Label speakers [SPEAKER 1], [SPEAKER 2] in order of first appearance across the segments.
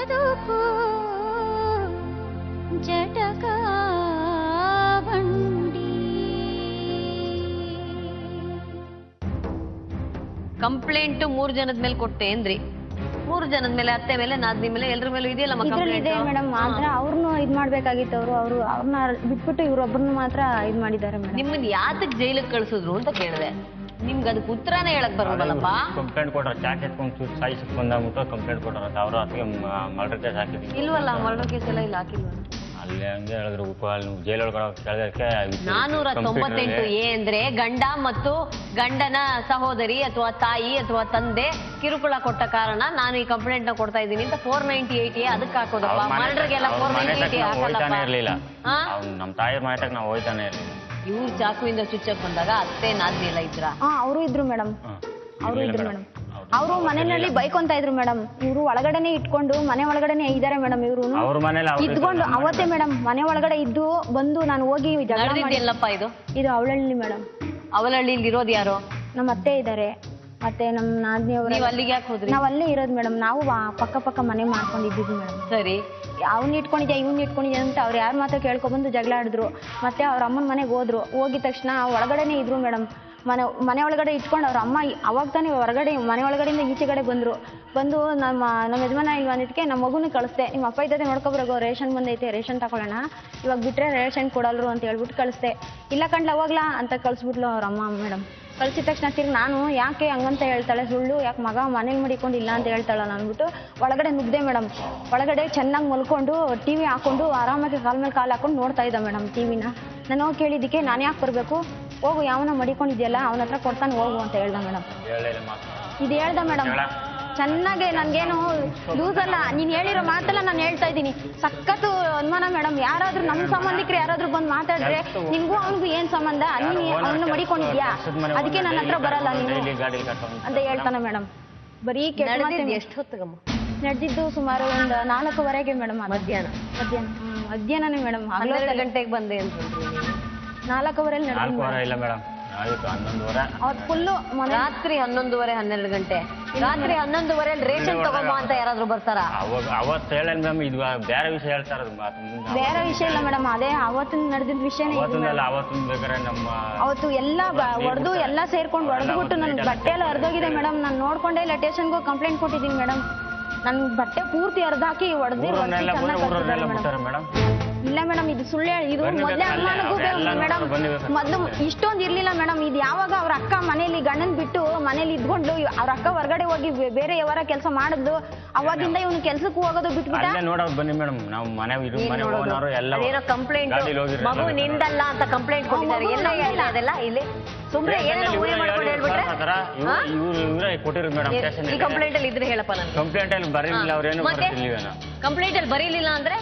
[SPEAKER 1] ಬದುಕು ಜಟಕ ಬಂಡಿ.
[SPEAKER 2] ಕಂಪ್ಲೇಂಟ್ 3 ಜನದ ಮೇಲೆ ಕೊಟ್ಟೆ ಅಂದ್ರಿ. 3 ಜನದ ಮೇಲೆ, ಅತ್ತೆ ಮೇಲೆ, ನಾದಿನಿ ಮೇಲೆ, ಎಲ್ಲರ ಮೇಲೆ ಇದೆಯಲ್ಲ ಕಂಪ್ಲೇಂಟ್
[SPEAKER 3] ಮೇಡಮ್. ಆದ್ರೆ ಅವ್ರನ್ನು ಇದ್ ಮಾಡ್ಬೇಕಾಗಿತ್ತು. ಅವ್ರನ್ನ ಬಿಟ್ಬಿಟ್ಟು ಇವ್ರೊಬ್ಬರನ್ನ ಮಾತ್ರ ಇದ್ ಮಾಡಿದ್ದಾರೆ ಮೇಡಮ್.
[SPEAKER 2] ನಿಮ್ಮನ್ನ ಯಾತಕ್ ಜೈಲಿಗೆ ಕಳ್ಸಿದ್ರು ಅಂತ ಕೇಳಿದೆ. ನಿಮ್ಗೆ ಅದಕ್ಕೆ ಉತ್ತರನೇ ಹೇಳಕ್ ಬರೋದಲ್ಲಪ್ಪ.
[SPEAKER 4] ಕಂಪ್ಲೇಂಟ್ ಕೊಟ್ರ ಚಾಕ್ ಎತ್ಕೊಂಡು ಸಾಯಿಸಕ್ ಬಂದಾಗ್ಬಿಟ್ಟು ಕಂಪ್ಲೇಂಟ್ ಕೊಟ್ರ. ಅವ್ರು ಅದಕ್ಕೆ ಮರ್ಡರ್ ಕೇಸ್ ಹಾಕಿದ್ವಿ.
[SPEAKER 2] ಇಲ್ವಲ್ಲ, ಮರ್ಡರ್ ಕೇಸ್ ಎಲ್ಲ ಇಲ್ಲ, ಹಾಕಿಲ್ವ?
[SPEAKER 4] ಅಲ್ಲೇ ಹಂಗೆ ಹೇಳಿದ್ರು ಜೈಲೊಳಗಡೆ ಕೇಳೋದಕ್ಕೆ
[SPEAKER 2] 498 ಎ ಅಂದ್ರೆ ಗಂಡ ಮತ್ತು ಗಂಡನ ಸಹೋದರಿ ಅಥವಾ ತಾಯಿ ಅಥವಾ ತಂದೆ ಕಿರುಕುಳ ಕೊಟ್ಟ ಕಾರಣ ನಾನು ಈ ಕಂಪ್ಲೇಂಟ್ ನ ಕೊಡ್ತಾ ಇದ್ದೀನಿ ಅಂತ 498 ಎ ಅದಕ್ಕೆ ಹಾಕೋದಪ್ಪ. ಮರ್ಡರ್ಗೆಲ್ಲ 498
[SPEAKER 4] ಹೋಯ್ತಾನೆ ಇರ್ಲಿಲ್ಲ. ನಮ್ ತಾಯಿ ಮಾತಾಗ ನಾವು ಹೋಯ್ತಾನೆ ಇರ್ಲಿಲ್ಲ.
[SPEAKER 2] ಇವ್ರು ಚಾಕುವಿಂದ ಚುಚ್ಚಕ್ ಬಂದಾಗ ಅತ್ತೆ ನಾದಿನಿ ಎಲ್ಲ ಇದ್ರ?
[SPEAKER 3] ಅವರು ಇದ್ರು ಮೇಡಮ್. ಅವರು ಇದ್ರು ಮೇಡಮ್. ಅವರು ಮನೆಯಲ್ಲಿ ಬೈಕೊಂತ ಇದ್ರು ಮೇಡಮ್. ಇವರು ಒಳಗಡೆನೆ ಇಟ್ಕೊಂಡು ಮನೆ ಒಳಗಡೆನೆ ಇದ್ದಾರೆ ಮೇಡಮ್. ಇವ್ರು ಇದ್ಕೊಂಡು ಅವತ್ತೇ ಮೇಡಮ್ ಮನೆ ಒಳಗಡೆ ಇದ್ದು ಬಂದು ನಾನು ಹೋಗಿ
[SPEAKER 2] ಎಲ್ಲಪ್ಪ ಇದು
[SPEAKER 3] ಅವಳಹಳ್ಳಿ ಮೇಡಮ್.
[SPEAKER 2] ಅವಳಹಳ್ಳಿಲಿ ಇರೋದು ಯಾರು?
[SPEAKER 3] ನಮ್ಮ ಅತ್ತೆ ಇದ್ದಾರೆ, ಮತ್ತೆ ನಮ್ಮ ನಾದಿನಿಯವರು.
[SPEAKER 2] ಅಲ್ಲಿಗೆ ಯಾಕೆ ಹೋದ್ರಿ?
[SPEAKER 3] ನಾವ್ ಅಲ್ಲೇ ಇರೋದು ಮೇಡಮ್. ನಾವು ಪಕ್ಕ ಮನೆ ಮಾಡ್ಕೊಂಡಿದ್ದೀವಿ ಮೇಡಮ್.
[SPEAKER 2] ಸರಿ,
[SPEAKER 3] ಅವ್ನ ಇಟ್ಕೊಂಡಿದ್ಯಾ ಇವ್ನ ಇಟ್ಕೊಂಡಿದ್ಯಾ ಅಂತ ಅವ್ರು ಯಾರ ಮಾತ್ರ ಕೇಳ್ಕೊಬಂದು ಜಗಳ ಆಡಿದ್ರು. ಮತ್ತೆ ಅವ್ರ ಅಮ್ಮನ ಮನೆಗೆ ಹೋದ್ರು. ಹೋಗಿದ ತಕ್ಷಣ ಒಳಗಡೆನೆ ಇದ್ರು ಮೇಡಮ್. ಮನೆ ಒಳಗಡೆ ಇಟ್ಕೊಂಡು ಅವ್ರ ಅಮ್ಮ ಅವಾಗ ತಾನೇ ಹೊರಗಡೆ ಮನೆ ಒಳಗಡೆಯಿಂದ ಈಚೆಗಡೆ ಬಂದು ನಮ್ಮ ಯಜಮಾನ ಇಲ್ಲಿ ಬಂದಿದ್ದಕ್ಕೆ ನಮ್ಮ ಮಗುನ ಕಳಿಸ್ದೆ. ನಿಮ್ಮ ಅಪ್ಪ ಇದ್ದದೆ ನೋಡ್ಕೊಬರೋ, ರೇಷನ್ ಬಂದೈತೆ, ರೇಷನ್ ತಗೊಳ್ಳೋಣ, ಇವಾಗ ಬಿಟ್ರೆ ರೇಷನ್ ಕೊಡಲ್ರು ಅಂತ ಹೇಳ್ಬಿಟ್ಟು ಕಳಿಸ್ದೆ. ಇಲ್ಲ ಕಂಡ್ಲ ಹೋಗ್ಲಾ ಅಂತ ಕಳಿಸ್ಬಿಟ್ಲು ಅವ್ರ ಅಮ್ಮ ಮೇಡಮ್. ಕಳಿಸಿದ ತಕ್ಷಣ ತಿರ್ಗಿ ನಾನು ಯಾಕೆ ಹಂಗಂತ ಹೇಳ್ತಾಳೆ, ಸುಳ್ಳು ಯಾಕೆ ಮಗ ಮನೇಲಿ ಮಡಿಕೊಂಡು ಇಲ್ಲ ಅಂತ ಹೇಳ್ತಾಳಲ್ಲ ಅಂದ್ಬಿಟ್ಟು ಒಳಗಡೆ ನುಗ್ದೆ ಮೇಡಮ್. ಒಳಗಡೆ ಚೆನ್ನಾಗಿ ಮಲ್ಕೊಂಡು ಟಿವಿ ಹಾಕೊಂಡು ಆರಾಮಾಗಿ ಕಾಲ್ ಮೇಲೆ ಕಾಲು ಹಾಕೊಂಡು ನೋಡ್ತಾ ಇದ್ದ ಮೇಡಮ್ ಟಿವಿನ. ನಾನು ಕೇಳಿದ್ದಕ್ಕೆ ನಾನು ಯಾಕೆ ಬರಬೇಕು, ಹೋಗು ಯಾವನ ಮಡಿಕೊಂಡಿದ್ಯಲ್ಲ ಅವನ ಹತ್ರ ಕೊಡ್ತಾನೆ ಹೋಗು ಅಂತ ಹೇಳ್ದ ಮೇಡಮ್. ಇದು ಹೇಳ್ದ ಮೇಡಮ್. ಚೆನ್ನಾಗೆ ನನ್ಗೇನು ಲೂಸ್ ಅಲ್ಲ, ನೀನ್ ಹೇಳಿರೋ ಮಾತಲ್ಲ ನಾನು ಹೇಳ್ತಾ ಇದ್ದೀನಿ. ಸಖತ್ತು ಅನುಮಾನ ಮೇಡಮ್. ಯಾರಾದ್ರೂ ನಮ್ಮ ಸಂಬಂಧಿಕರು ಯಾರಾದ್ರೂ ಬಂದು ಮಾತಾಡಿದ್ರೆ ನಿನ್ಗೂ ಅವನಿಗೂ ಏನ್ ಸಂಬಂಧ, ನೀನು ಅವನ್ನ ಮಡಿಕೊಂಡಿದ್ಯಾ, ಅದಕ್ಕೆ ನನ್ನ ಹತ್ರ ಬರಲ್ಲ ನೀನು ಅಂತ ಹೇಳ್ತಾನೆ ಮೇಡಮ್. ಬರೀ
[SPEAKER 2] ಎಷ್ಟು ಹೊತ್ತಿಗಮ್ಮ
[SPEAKER 3] ನಡೆದಿದ್ದು? ಸುಮಾರು ಒಂದು 4:00 ಮೇಡಮ್. ಮಧ್ಯಾಹ್ನನೇ ಮೇಡಮ್.
[SPEAKER 2] 12 ಗಂಟೆಗೆ ಬಂದೆ ಅಂತ
[SPEAKER 3] 4:00
[SPEAKER 4] ಇಲ್ಲ ಮೇಡಮ್.
[SPEAKER 3] ಫುಲ್ಲು
[SPEAKER 2] ರಾತ್ರಿ 11:30 12 ಗಂಟೆ. ರಾತ್ರಿ 11:30 ರೇಷನ್ ತಗೊಂಬ ಅಂತ ಯಾರಾದ್ರೂ ಬರ್ತಾರ?
[SPEAKER 4] ಅವತ್ತು ಹೇಳ ಮ್ಯಾಮ್, ಇದು ಬೇರೆ ವಿಷಯ ಹೇಳ್ತಾರ.
[SPEAKER 3] ಬೇರೆ ವಿಷಯ ಇಲ್ಲ ಮೇಡಮ್, ಅದೇ ಅವತ್ತಿನ ನಡೆದಿದ್ದ ವಿಷಯನೇ. ಅವತ್ತು ಎಲ್ಲ ಹೊಡೆದು ಎಲ್ಲ ಸೇರ್ಕೊಂಡು ಹೊಡೆದ್ಬಿಟ್ಟು ನನ್ ಬಟ್ಟೆ ಎಲ್ಲ ಹರಿದೋಗಿದೆ ಮೇಡಮ್. ನಾನು ನೋಡ್ಕೊಂಡೇ ಇಲ್ಲ, ಸ್ಟೇಷನ್ಗೂ ಕಂಪ್ಲೇಂಟ್ ಕೊಟ್ಟಿದ್ದೀನಿ ಮೇಡಮ್. ನನ್ ಬಟ್ಟೆ ಪೂರ್ತಿ ಹರಿದಾಕಿ ಹೊಡೆದಿರೋ ಮೇಡಮ್. ಇಲ್ಲ ಮೇಡಮ್, ಇದು ಸುಳ್ಳು ಹೇಳಿ. ಇದು ಮೊದಲೇ ಅನುಮಾನಕ್ಕೂ ಮೇಡಮ್. ಮೊದಲು ಇಷ್ಟೊಂದು ಇರ್ಲಿಲ್ಲ ಮೇಡಮ್. ಇದು ಯಾವಾಗ ಅವ್ರ ಅಕ್ಕ ಮನೇಲಿ ಗಂಡನ್ ಬಿಟ್ಟು ಮನೇಲಿ ಇದ್ಕೊಂಡು ಅವ್ರ ಅಕ್ಕ ಹೊರಗಡೆ ಹೋಗಿ ಬೇರೆ ಯಾವಾರ ಕೆಲಸ ಮಾಡಿದ್ಲು, ಅವಾಗಿಂದ ಇವನು ಕೆಲ್ಸಕ್ಕೆ ಹೋಗೋದು ಬಿಟ್ಬಿಟ್ಟ.
[SPEAKER 4] ಬನ್ನಿ ಮೇಡಮ್, ನಾವು ಮನೆ
[SPEAKER 2] ಕಂಪ್ಲೇಂಟ್ ಮಗು ನಿಂದಲ್ಲ ಅಂತ ಕಂಪ್ಲೇಂಟ್ ಕೊಟ್ಟಿದ್ದಾರೆ. ಎಲ್ಲ ಅದೆಲ್ಲ ಇಲ್ಲಿ ಸುಮ್ಮನೆ ಏನೋ ಊಹೆ ಮಾಡ್ಕೊಂಡು ಹೇಳ್ಬಿಟ್ರೆ ಈ ಕಂಪ್ಲೇಂಟ್ ಅಲ್ಲಿ ಇದ್ರೆ ಹೇಳಪ್ಪ. ನಾನು
[SPEAKER 4] ಕಂಪ್ಲೇಂಟ್ ಅಲ್ಲಿ ಬರೀಲಿಲ್ಲ, ಅವ್ರೇನು
[SPEAKER 2] ಕಂಪ್ಲೇಂಟ್ ಅಲ್ಲಿ ಬರೀಲಿಲ್ಲ ಅಂದ್ರೆ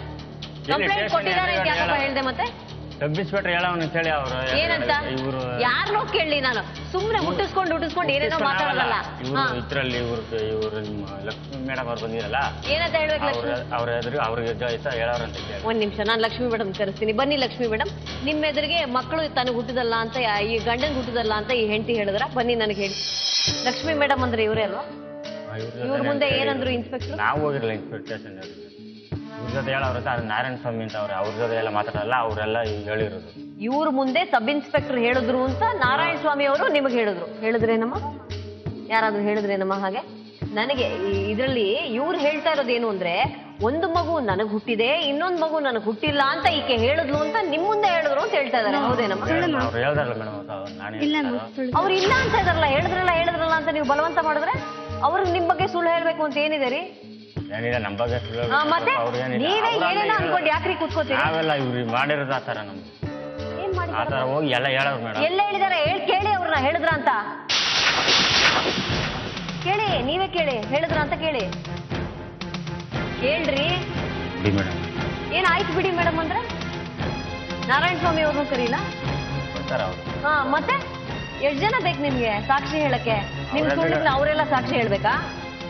[SPEAKER 2] ಕಂಪ್ಲೇಂಟ್ ಕೊಟ್ಟಿದ್ದಾರೆ ಅಂತ ಯಾಕಪ್ಪ ಹೇಳ್ದೆ? ಮತ್ತೆ
[SPEAKER 4] ಸಬ್ ಇನ್ಸ್ಪೆಕ್ಟರ್ ಹೇಳವನು ಕೇಳಿ ಅವ್ರು
[SPEAKER 2] ಏನಂತ? ಯಾರನ್ನೋ ಕೇಳಿ ನಾನು ಸುಮ್ಮನೆ ಹುಟ್ಟಿಸ್ಕೊಂಡು ಏನೇನೋ ಮಾತಾಡೋದಲ್ಲ.
[SPEAKER 4] ಇದ್ರಲ್ಲಿ ಇವರು ಲಕ್ಷ್ಮಿ ಮೇಡಮ್ ಅವ್ರು ಬಂದಿರಲ್ಲ,
[SPEAKER 2] ಏನಂತ ಹೇಳ್ಬೇಕು? ಲಕ್ಷ್ಮಿ
[SPEAKER 4] ಅವ್ರ ಎದುರು ಅವ್ರಿಗೆ ಹೇಳವ್ರಂತ.
[SPEAKER 2] ಒಂದ್ ನಿಮಿಷ, ನಾನು ಲಕ್ಷ್ಮಿ ಮೇಡಮ್ ಕರೆಸ್ತೀನಿ. ಬನ್ನಿ ಲಕ್ಷ್ಮಿ ಮೇಡಮ್, ನಿಮ್ಮ ಎದುರಿಗೆ ಮಕ್ಕಳು ತನಗೆ ಹುಟ್ಟಿದಲ್ಲ ಅಂತ, ಈ ಗಂಡನ್ ಹುಟ್ಟಿದಲ್ಲ ಅಂತ ಈ ಹೆಂಡತಿ ಹೇಳಿದ್ರ? ಬನ್ನಿ ನನಗೆ ಹೇಳಿ. ಲಕ್ಷ್ಮಿ ಮೇಡಮ್ ಅಂದ್ರೆ ಇವರೇ ಅಲ್ವಾ? ಇವ್ರ ಮುಂದೆ ಏನಂದ್ರು ಇನ್ಸ್ಪೆಕ್ಟರ್?
[SPEAKER 4] ನಾವು ಹೋಗಿರಲಿಲ್ಲ ಇನ್ಸ್ಪೆಕ್ಟೇಷನ್. ಇವ್ರ ಜೊತೆ ಹೇಳವ್ರ ನಾರಾಯಣ ಸ್ವಾಮಿ ಅಂತ ಅವ್ರೆ, ಅವ್ರ ಜೊತೆ ಎಲ್ಲ ಮಾತಾಡಲ್ಲ, ಅವರೆಲ್ಲ ಹೇಳಿರೋದು.
[SPEAKER 2] ಇವ್ರ ಮುಂದೆ ಸಬ್ ಇನ್ಸ್ಪೆಕ್ಟರ್ ಹೇಳಿದ್ರು ಅಂತ ನಾರಾಯಣ ಸ್ವಾಮಿ ಅವರು ನಿಮಗೆ ಹೇಳಿದ್ರೇನಮ್ಮ? ಯಾರಾದ್ರೂ ಹೇಳಿದ್ರೇನಮ್ಮ? ಹಾಗೆ ನನಗೆ ಇದರಲ್ಲಿ ಇವ್ರು ಹೇಳ್ತಾ ಇರೋದೇನು ಅಂದ್ರೆ, ಒಂದು ಮಗು ನನಗ್ ಹುಟ್ಟಿದೆ, ಇನ್ನೊಂದು ಮಗು ನನಗ್ ಹುಟ್ಟಿಲ್ಲ ಅಂತ ಈಕೆ ಹೇಳಿದ್ಲು ಅಂತ ನಿಮ್ ಮುಂದೆ ಹೇಳಿದ್ರು ಅಂತ ಹೇಳ್ತಾ ಇದಾರೆ. ಹೌದೇನಮ್ಮ? ಅವ್ರು ಇಲ್ಲ ಅಂತ ಇದಾರಲ್ಲ, ಹೇಳಿದ್ರಲ್ಲ ಅಂತ ನೀವು ಬಲವಂತ ಮಾಡಿದ್ರೆ ಅವ್ರಿಗೆ ನಿಮ್ ಬಗ್ಗೆ ಸುಳ್ಳು ಹೇಳ್ಬೇಕು ಅಂತ ಏನಿದೆ ರೀ? ಮತ್ತೆ ನೀವೇ ಏನೇನೋ ಅನ್ಕೊಂಡು ಯಾಕ್ರಿ ಕೂತ್ಕೋತೀರಿ?
[SPEAKER 4] ಮಾಡಿರೋದು ಆತರ ನಮ್ಗೆ ಹೋಗಿ ಎಲ್ಲ ಹೇಳೋರು ಮೇಡಮ್.
[SPEAKER 2] ಎಲ್ಲ ಹೇಳಿದಾರೆ? ಕೇಳಿ ಅವ್ರನ್ನ ಹೇಳಿದ್ರ ಅಂತ ಕೇಳಿ, ನೀವೇ ಕೇಳಿ, ಹೇಳಿದ್ರ ಅಂತ ಕೇಳಿ. ಹೇಳ್ರಿ
[SPEAKER 4] ಮೇಡಮ್.
[SPEAKER 2] ಏನಾಯ್ತು ಬಿಡಿ ಮೇಡಮ್ ಅಂದ್ರೆ ನಾರಾಯಣ ಸ್ವಾಮಿ ಅವ್ರನ್ನೂ ಕರೀಲ? ಮತ್ತೆ ಎಷ್ಟು ಜನ ಬೇಕು ನಿಮ್ಗೆ ಸಾಕ್ಷಿ ಹೇಳಕ್ಕೆ? ನಿಮ್ ಸುಳ್ಳಿದ್ರೆ ಅವರೆಲ್ಲ ಸಾಕ್ಷಿ ಹೇಳ್ಬೇಕಾ?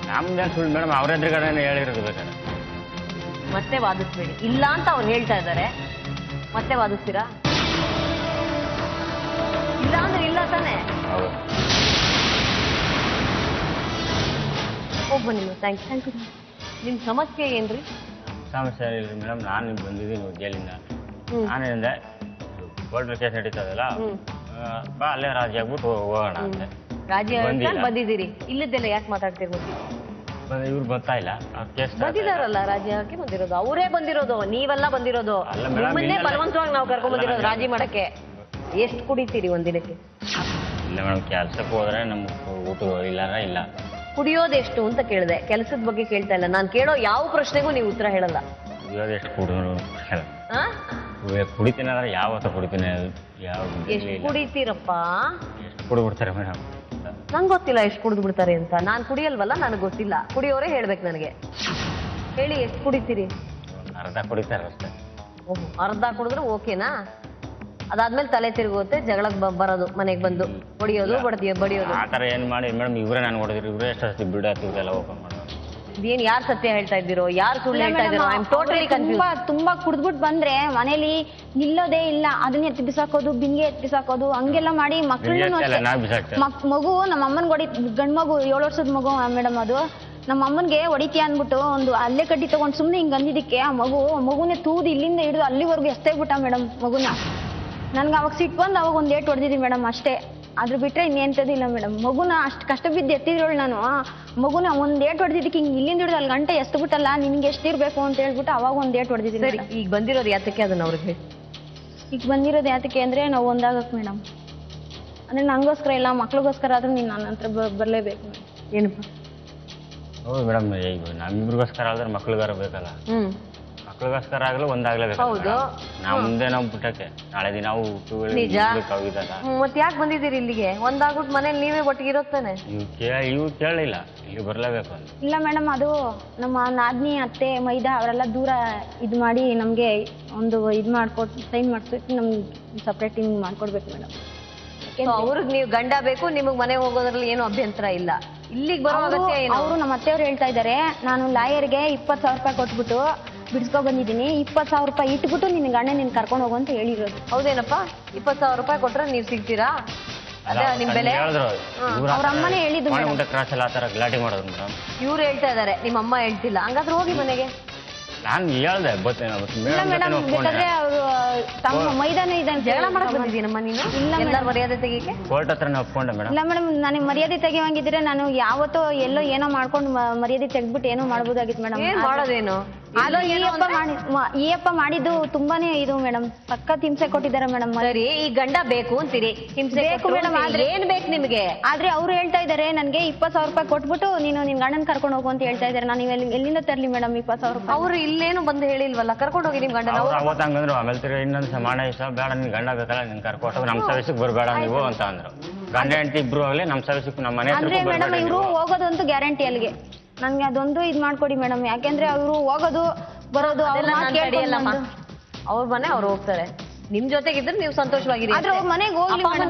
[SPEAKER 4] ನಮ್ದೇನು ಸುಳ್ಳು ಮೇಡಮ್, ಅವ್ರ ಎದುರುಗಡೆ ಹೇಳಿರೋದು ಬೇಕಾದ್ರೆ.
[SPEAKER 2] ಮತ್ತೆ ವಾದಿಸ್ಬೇಡಿ. ಇಲ್ಲ ಅಂತ ಅವ್ರು ಹೇಳ್ತಾ ಇದ್ದಾರೆ, ಮತ್ತೆ ವಾದಿಸ್ತೀರಾ? ಇಲ್ಲ ಅಂದ್ರೆ ಇಲ್ಲ ತಾನೆ? ಹೋಗ್ಬನ್ನಿ. Thank you. ನಿಮ್ ಸಮಸ್ಯೆ ಏನ್ರಿ?
[SPEAKER 4] ಸಮಸ್ಯೆ ಇಲ್ರಿ ಮೇಡಮ್, ನಾನು ಬಂದಿದ್ದೀನಿ ಜೈಲಿಂದ. ನಾನೇನಿಂದ ಕೋರ್ಟ್ ಕೇಸ್ ನಡೀತದಲ್ಲ, ಬಾ ಅಲ್ಲೇ ರಾಜಿ ಆಗ್ಬಿಟ್ಟು ಹೋಗೋಣ ಅಂತ.
[SPEAKER 2] ರಾಜಿ ಬಂದಿದ್ದೀರಿ, ಇಲ್ಲದೆಲ್ಲ ಯಾಕೆ ಮಾತಾಡ್ತೀರಿ?
[SPEAKER 4] ಇವ್ರು ಬರ್ತಾ ಇಲ್ಲ, ಕೇಸ್
[SPEAKER 2] ಬಂದಿದಾರಲ್ಲ, ರಾಜಿ ಹಾಕಿ ಬಂದಿರೋದು ಅವರೇ ಬಂದಿರೋದು, ನೀವೆಲ್ಲ ಬಂದಿರೋದು. ನಿಮ್ಮನ್ನೇ ಬಲವಂತವಾಗಿ ನಾವು ಕರ್ಕೊಂಡ್ ಬಂದಿರೋದು ರಾಜಿ ಮಾಡಕ್ಕೆ. ಎಷ್ಟು ಕುಡಿತೀರಿ ಒಂದಿನಕ್ಕೆ?
[SPEAKER 4] ಇಲ್ಲ ಮೇಡಮ್, ಕೆಲ್ಸಕ್ಕೆ ಹೋದ್ರೆ ನಮ್ಗೆ ಊಟ ಇಲ್ಲಾರ ಇಲ್ಲ.
[SPEAKER 2] ಕುಡಿಯೋದೆಷ್ಟು ಅಂತ ಕೇಳಿದೆ, ಕೆಲಸದ ಬಗ್ಗೆ ಕೇಳ್ತಾ ಇಲ್ಲ. ನಾನು ಕೇಳೋ ಯಾವ ಪ್ರಶ್ನೆಗೂ ನೀವು ಉತ್ತರ ಹೇಳಲ್ಲ.
[SPEAKER 4] ಕುಡಿಯೋದೆಷ್ಟು ಕುಡಿತೀನಿ ಅಂದ್ರೆ ಯಾವತ್ತ ಕುಡಿತೀನಿ,
[SPEAKER 2] ಎಷ್ಟು ಕುಡಿತೀರಪ್ಪ?
[SPEAKER 4] ಎಷ್ಟು ಕುಡಿಬಿಡ್ತಾರೆ ಮೇಡಮ್?
[SPEAKER 2] ನಂಗೆ ಗೊತ್ತಿಲ್ಲ ಎಷ್ಟು ಕುಡಿದು ಬಿಡ್ತಾರೆ ಅಂತ. ನಾನು ಕುಡಿಯಲ್ವಲ್ಲ, ನನಗೆ ಗೊತ್ತಿಲ್ಲ. ಕುಡಿಯೋರೇ ಹೇಳ್ಬೇಕು ನನಗೆ. ಹೇಳಿ, ಎಷ್ಟು ಕುಡಿತೀರಿ?
[SPEAKER 4] ಅರ್ಧ ಕುಡಿತಾರೆ ಅಷ್ಟೇ.
[SPEAKER 2] ಓಹೋ, ಅರ್ಧ ಕುಡಿದ್ರೆ ಓಕೆನಾ? ಅದಾದ್ಮೇಲೆ ತಲೆ ತಿರುಗುತ್ತೆ, ಜಗಳಕ್ಕೆ ಬರೋದು, ಮನೆಗೆ ಬಂದು ಹೊಡಿಯೋದು, ಬಡಿಯೋದು.
[SPEAKER 4] ಆ ಥರ ಏನು ಮಾಡಿ ಮೇಡಮ್, ಇವರೇ ನಾನು ಹೊಡೆದಿರಿ, ಇವರೇ ಎಷ್ಟು ಬಿಡೋಲ್ಲ ಓಪನ್ ಮಾಡೋದು.
[SPEAKER 2] ಇದೇನ್ ಯಾರು ಸತ್ಯ ಹೇಳ್ತಾ ಇದ್ದೀರೋ, ಯಾರು ಸುಳ್ಳು ಹೇಳ್ತಾ ಇದ್ದೀರೋ? I am totally confuse.
[SPEAKER 3] ತುಂಬಾ ಕುಡ್ದ್ಬಿಟ್ಟು ಬಂದ್ರೆ ಮನೇಲಿ ನಿಲ್ಲೋದೇ ಇಲ್ಲ, ಅದನ್ನ ಎತ್ತಿ ಬಿಸಾಕೋದು, ಬಿಂಗೆ ಎತ್ತಿ ಬಿಸಾಕೋದು, ಹಂಗೆಲ್ಲ ಮಾಡಿ ಮಕ್ಕಳನ್ನ ಮಗು ನಮ್ಮ ಅಮ್ಮನ್ ಗಂಡ್ ಮಗು 7 ವರ್ಷದ ಮಗು ಮೇಡಮ್. ಅದು ನಮ್ಮ ಅಮ್ಮನ್ಗೆ ಹೊಡಿತೀಯ ಅಂದ್ಬಿಟ್ಟು ಒಂದು ಅಲ್ಲೇ ಕಡ್ಡಿ ತಗೊಂಡು ಸುಮ್ನೆ ಹಿಂಗ್ ಅಂದಿದ್ದಕ್ಕೆ ಆ ಮಗುನೇ ತೂದು ಇಲ್ಲಿಂದ ಹಿಡಿದು ಅಲ್ಲಿವರೆಗೂ ಎಸ್ತೇಗ್ಬಿಟ್ಟ ಮೇಡಮ್ ಮಗುನ. ನನ್ಗೆ ಅವಾಗ ಸಿಟ್ಟು ಬಂದು ಅವಾಗ ಒಂದ್ ಏಟ್ ಹೊಡೆದಿದ್ದೀನಿ ಮೇಡಮ್ ಅಷ್ಟೇ. ಅದ್ರ ಬಿಟ್ರೆ ಇನ್ನೇಂತದಿಲ್ಲ ಮೇಡಮ್. ಮಗುನ ಅಷ್ಟು ಕಷ್ಟ ಬಿದ್ದು ಎತ್ತಿದ್ರೋಳು ನಾನು. ಮಗುನ ಒಂದ್ ಏಟ್ ಹೊಡೆದಿದ್ದಕ್ಕೆ ಹಿಂಗ್ ಇಲ್ಲಿಂದ ಹಿಡಿದು ಅಲ್ಲಿ ಗಂಟೆ ಎಸ್ತು ಬಿಟ್ಟಲ್ಲ, ನಿನ್ಗೆ ಎಷ್ಟಿರ್ಬೇಕು ಅಂತ ಹೇಳ್ಬಿಟ್ಟು ಅವಾಗ ಒಂದ್ ಏಟ್ ಹೊಡೆದಿದ್ದೀನಿ.
[SPEAKER 2] ಸರಿ, ಈಗ ಬಂದಿರೋದು ಯಾತಕ್ಕೆ ಅದನ್ನ ಅವ್ರಿಗೆ ಹೇಳಿ.
[SPEAKER 3] ಈಗ ಬಂದಿರೋದು ಯಾತಕ್ಕೆ ಅಂದ್ರೆ ನಾವು ಒಂದಾಗಕ್ಕೆ ಮೇಡಮ್. ಅಂದ್ರೆ ನಂಗೋಸ್ಕರ ಇಲ್ಲ, ಮಕ್ಳಿಗೋಸ್ಕರ ಆದ್ರೂ ನೀನ್ ನನ್ನ ಹತ್ರ ಬರ್ಲೇಬೇಕು ಮೇಡಮ್.
[SPEAKER 2] ಏನಪ್ಪ?
[SPEAKER 4] ಹೌದು ಮೇಡಮ್, ಈಗ ನಮ್ಮಿಬ್ರಿಗೋಸ್ಕರ ಆದ್ರೆ ಮಕ್ಳಿಗಾರ ಬೇಕಲ್ಲ. ಮಕ್ಳಿಗೋಸ್ಕರ ಆಗಲು ಒಂದಾಗ್ಲೇಬೇಕು.
[SPEAKER 2] ಹೌದು,
[SPEAKER 4] ನಾವು ಮುಂದೆ ನಾವು ಬಿಟ್ಟಕ್ಕೆ ನಾಳೆ ದಿನ ನಾವು
[SPEAKER 2] ನಿಜ. ಮತ್ತೆ ಯಾಕೆ ಬಂದಿದ್ದೀರಿ ಇಲ್ಲಿಗೆ? ಒಂದಾಗ್ಬಿಟ್ಟು ಮನೇಲಿ ನೀವೇ ಒಟ್ಟಿಗೆ ಇರೋತ್ತಾನೆ.
[SPEAKER 4] ಇವು ಕೇಳಿಲ್ಲ, ಇಲ್ಲಿ ಬರ್ಲೇಬೇಕು ಅಂತ.
[SPEAKER 3] ಇಲ್ಲ ಮೇಡಮ್, ಅದು ನಮ್ಮ ನಾದ್ನಿ ಅತ್ತೆ ಮೈದಾ ಅವರೆಲ್ಲ ದೂರ ಇದು ಮಾಡಿ ನಮ್ಗೆ ಒಂದು ಇದು ಮಾಡ್ಕೊಟ್ಟು ಸೈನ್ ಮಾಡಿಸ್ಬಿಟ್ಟು ನಮ್ಗೆ ಸಪ್ರೇಟ್ ಹಿಂಗ್ ಮಾಡ್ಕೊಡ್ಬೇಕು ಮೇಡಮ್.
[SPEAKER 2] ಅವ್ರಿಗೆ ನೀವು ಗಂಡ ಬೇಕು, ನಿಮಗ್ ಮನೆ ಹೋಗೋದ್ರಲ್ಲಿ ಏನು ಅಭ್ಯಂತರ ಇಲ್ಲ. ಇಲ್ಲಿಗೆ ಬರೋ ಅಗತ್ಯ ಏನು?
[SPEAKER 3] ಅವರು ನಮ್ಮ ಅತ್ತೆಯವ್ರು ಹೇಳ್ತಾ ಇದ್ದಾರೆ, ನಾನು ಲಾಯರ್ಗೆ 20,000 ರೂಪಾಯಿ ಕೊಟ್ಬಿಟ್ಟು ಬಿಡಿಸ್ಕೊ ಬಂದಿದ್ದೀನಿ, 20,000 ರೂಪಾಯಿ ಇಟ್ಬಿಟ್ಟು ನಿನ್ನ ಗಂಡ ನೀನ್ ಕರ್ಕೊಂಡು ಹೋಗು ಅಂತ ಹೇಳಿರೋದು.
[SPEAKER 2] ಹೌದೇನಪ್ಪ? 20,000 ರೂಪಾಯಿ ಕೊಟ್ರೆ ನೀವು ಸಿಗ್ತೀರಾ? ಅದೇ ನಿಮ್ ಬೆಲೆ.
[SPEAKER 3] ಅವ್ರ ಅಮ್ಮನೇ ಹೇಳಿದ್ದು
[SPEAKER 4] ಗಲಾಟೆ ಮಾಡೋದು ಮೇಡಮ್.
[SPEAKER 2] ಇವ್ರು ಹೇಳ್ತಾ ಇದಾರೆ, ನಿಮ್ಮ ಅಮ್ಮ ಹೇಳ್ತಿಲ್ಲ. ಹಂಗಾದ್ರೆ ಹೋಗಿ ಮನೆಗೆ.
[SPEAKER 4] ನಾನು ಹೇಳ್ದೆ
[SPEAKER 3] ಮೇಡಮ್, ಬೇಕಾದ್ರೆ ಅವರು ತಮ್ಮ ಮೈದಾನ ಇದನ್ನ
[SPEAKER 2] ಜಗಳ ಮಾಡಕ್ ಬಂದಿದ್ದೀನಮ್ಮ ನೀನು? ಇಲ್ಲ, ಮರ್ಯಾದೆ ತೆಗಿಕೆ
[SPEAKER 4] ಕೋರ್ಟ್ ಹತ್ರನೇ ಒಪ್ಕೊಂಡೆ ಮೇಡಮ್.
[SPEAKER 3] ಇಲ್ಲ ಮೇಡಮ್, ನನಗೆ ಮರ್ಯಾದೆ ತೆಗಿವಂಗಿದ್ರೆ ನಾನು ಯಾವತ್ತೋ ಎಲ್ಲೋ ಏನೋ ಮಾಡ್ಕೊಂಡು ಮರ್ಯಾದೆ ತೆಗ್ದ್ಬಿಟ್ಟು ಏನೋ ಮಾಡ್ಬೋದಾಗಿತ್ತು ಮೇಡಮ್.
[SPEAKER 2] ಏನ್ ಮಾಡೋದೇನು?
[SPEAKER 3] ಈ ಅಪ್ಪ ಮಾಡಿದ್ದು ತುಂಬಾನೇ ಇದು ಮೇಡಮ್, ಸಖತ್ ಹಿಂಸೆ ಕೊಟ್ಟಿದ್ದಾರೆ ಮೇಡಮ್.
[SPEAKER 2] ಸರಿ, ಈ ಗಂಡ ಬೇಕು ಅಂತೀರಿ, ಹಿಂಸೆ ಬೇಕು ಮೇಡಮ್. ಆದ್ರೆ ಏನ್ ಬೇಕು ನಿಮ್ಗೆ?
[SPEAKER 3] ಆದ್ರೆ ಅವ್ರು ಹೇಳ್ತಾ ಇದಾರೆ ನನ್ಗೆ 20,000 ರೂಪಾಯಿ ಕೊಟ್ಬಿಟ್ಟು ನೀನು ನಿನ್ ಗಂಡನ್ ಕರ್ಕೊಂಡು ಹೋಗು ಅಂತ ಹೇಳ್ತಾ ಇದಾರೆ. ನಾನು ಎಲ್ಲಿಂದ ತರ್ಲಿ ಮೇಡಮ್ 20,000 ರೂಪಾಯಿ? ಅವ್ರು
[SPEAKER 2] ಇಲ್ಲೇನು ಬಂದು ಹೇಳಿಲ್ವಲ್ಲ, ಕರ್ಕೊಂಡು ಹೋಗಿ ನಿಮ್ ಗಂಡನ.
[SPEAKER 4] ಅವತ್ತು ಹಂಗಂದ್ರು, ಆಮೇಲೆ ತಿರ್ಗಿ ಇನ್ನೊಂದು ಸಮಾನ ಇಷ್ಟ ಬೇಡ, ನಿನ್ ಗಂಡ ಬೇಕಲ್ಲ, ನಿನ್ ಕರ್ಕೊಟ್ಟು ನಮ್ಮ ಸರ್ವಿಸ್ಗೆ ಬರಬೇಡ ನೀವು ಅಂತ ಅಂದ್ರು. ಗಂಡ ಹೆಂಡತಿ ಇಬ್ರು ಆಗ್ಲಿ ನಮ್ಮ ಸರ್ವಿಸ್ಗೆ ನಮ್ಮ ಮನೆ.
[SPEAKER 3] ಅಂದ್ರೆ ಮೇಡಮ್ ಇವ್ರು ಹೋಗೋದಂತೂ ಗ್ಯಾರಂಟಿ ಅಲ್ಲಿಗೆ. ನನ್ಗೆ ಅದೊಂದು ಇದ್ ಮಾಡ್ಕೊಡಿ ಮೇಡಮ್, ಯಾಕೆಂದ್ರೆ ಅವರು ಹೋಗೋದು ಬರೋದು ಅವ್ರ ಮನೆ ಅವ್ರು ಹೋಗ್ತಾರೆ. ನಿಮ್ ಜೊತೆಗಿದ್ರೆ ನೀವು ಸಂತೋಷವಾಗಿರಿ. ಮನೆಗೆ ಹೋಗ್ಬಾರ್ದು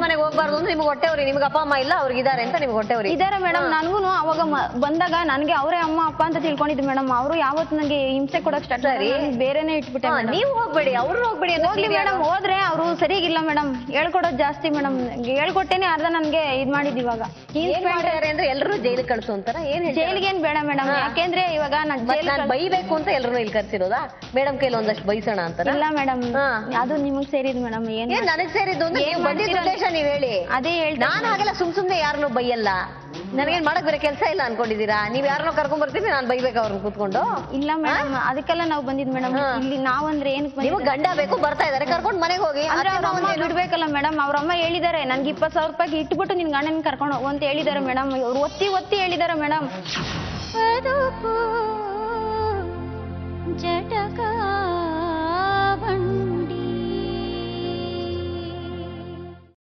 [SPEAKER 3] ಅಂದ್ರೆ ನಿಮ್ಗೆ ಹೊಟ್ಟೆವ್ರಿ. ನಿಮ್ಗೆ ಅಪ್ಪ ಅಮ್ಮ ಇಲ್ಲ, ಅವ್ರಿಗೆ ಇದಾರೆ ಅಂತ ನಿಮ್ಗೆ ಹೊಟ್ಟೆವ್ರಿ ಇದಾರೆ ಮೇಡಮ್. ನನ್ಗೂ ಅವಾಗ ಬಂದಾಗ ನನ್ಗೆ ಅವರೇ ಅಮ್ಮ ಅಪ್ಪ ಅಂತ ತಿಳ್ಕೊಂಡಿದ್ದು ಮೇಡಮ್. ಅವರು ಯಾವತ್ತು ನನಗೆ ಹಿಂಸೆ ಕೊಡಕ್ ಸ್ಟಾರ್ಟ್ ಆಗಿ ಬೇರೆನೆ ಇಟ್ಬಿಟ್ಟೆ. ನೀವು ಹೋಗ್ಬೇಡಿ, ಅವ್ರು ಹೋಗ್ಬೇಡಿ. ಹೋಗ್ಲಿ ಮೇಡಮ್, ಹೋದ್ರೆ ಅವರು ಸರಿಗಿಲ್ಲ ಮೇಡಮ್, ಹೇಳ್ಕೊಡೋದು ಜಾಸ್ತಿ ಮೇಡಮ್. ಹೇಳ್ಕೊಟ್ಟೇನೆ ಅರ್ಧ ನನ್ಗೆ ಇದ್ ಮಾಡಿದ್. ಇವಾಗ ಅಂದ್ರೆ ಎಲ್ಲರೂ ಜೈಲಿಗೆ ಕಳ್ಸು ಅಂತಾರ? ಏನ್ ಜೈಲಿಗೆ ಏನ್ ಬೇಡ ಮೇಡಮ್, ಯಾಕೆಂದ್ರೆ ಇವಾಗ ನಾನು ಬೈಬೇಕು ಅಂತ ಎಲ್ಲರೂ ಇಲ್ಲಿ ಕರ್ಸಿರೋದಾ ಮೇಡಮ್? ಕೈಲಿ ಒಂದಷ್ಟು ಬೈಸೋಣ ಅಂತ? ಇಲ್ಲ ಮೇಡಮ್, ಅದು ನಿಮಗ್ ಸೇರಿದ್ ಮೇಡಮ್. ಏನ್ ನನಗ್ ಸೇರಿದ್ದು ಉದ್ದೇಶ ನೀವ್ ಹೇಳಿ. ಅದೇ ಹೇಳಿ, ನಾನು ಹಾಗೆಲ್ಲ ಸುಮ್ನೆ ಯಾರನ್ನೂ ಬೈಯಲ್ಲ. ನನಗೇನ್ ಮಾಡಕ್ ಬೇರೆ ಕೆಲಸ ಇಲ್ಲ ಅನ್ಕೊಂಡಿದೀರಾ? ನೀವ್ ಯಾರನ್ನೋ ಕರ್ಕೊಂಡ್ ಬರ್ತೀವಿ, ನಾನು ಬೈಬೇಕು ಅವ್ರನ್ನ ಕೂತ್ಕೊಂಡು? ಇಲ್ಲ ಮೇಡಮ್, ಅದಕ್ಕೆಲ್ಲ ನಾವು ಬಂದಿದ್ ಮೇಡಮ್. ಇಲ್ಲಿ ನಾವಂದ್ರೆ ಏನಕ್ಕೆ ನೀವು ಗಂಡ ಬೇಕು, ಬರ್ತಾ ಇದಾರೆ, ಕರ್ಕೊಂಡ್ ಮನೆಗೆ ಹೋಗಿ. ಬಿಡ್ಬೇಕಲ್ಲ ಮೇಡಮ್, ಅವ್ರ ಅಮ್ಮ ಹೇಳಿದಾರೆ ನನ್ಗೆ 20,000 ರೂಪಾಯಿ ಇಟ್ಬಿಟ್ಟು ನಿನ್ ಗಂಡನ ಕರ್ಕೊಂಡು ಹೋಗು ಅಂತ ಹೇಳಿದಾರೆ ಮೇಡಮ್. ಅವ್ರು ಒತ್ತಿ ಹೇಳಿದಾರೆ ಮೇಡಮ್. ಜಟಕ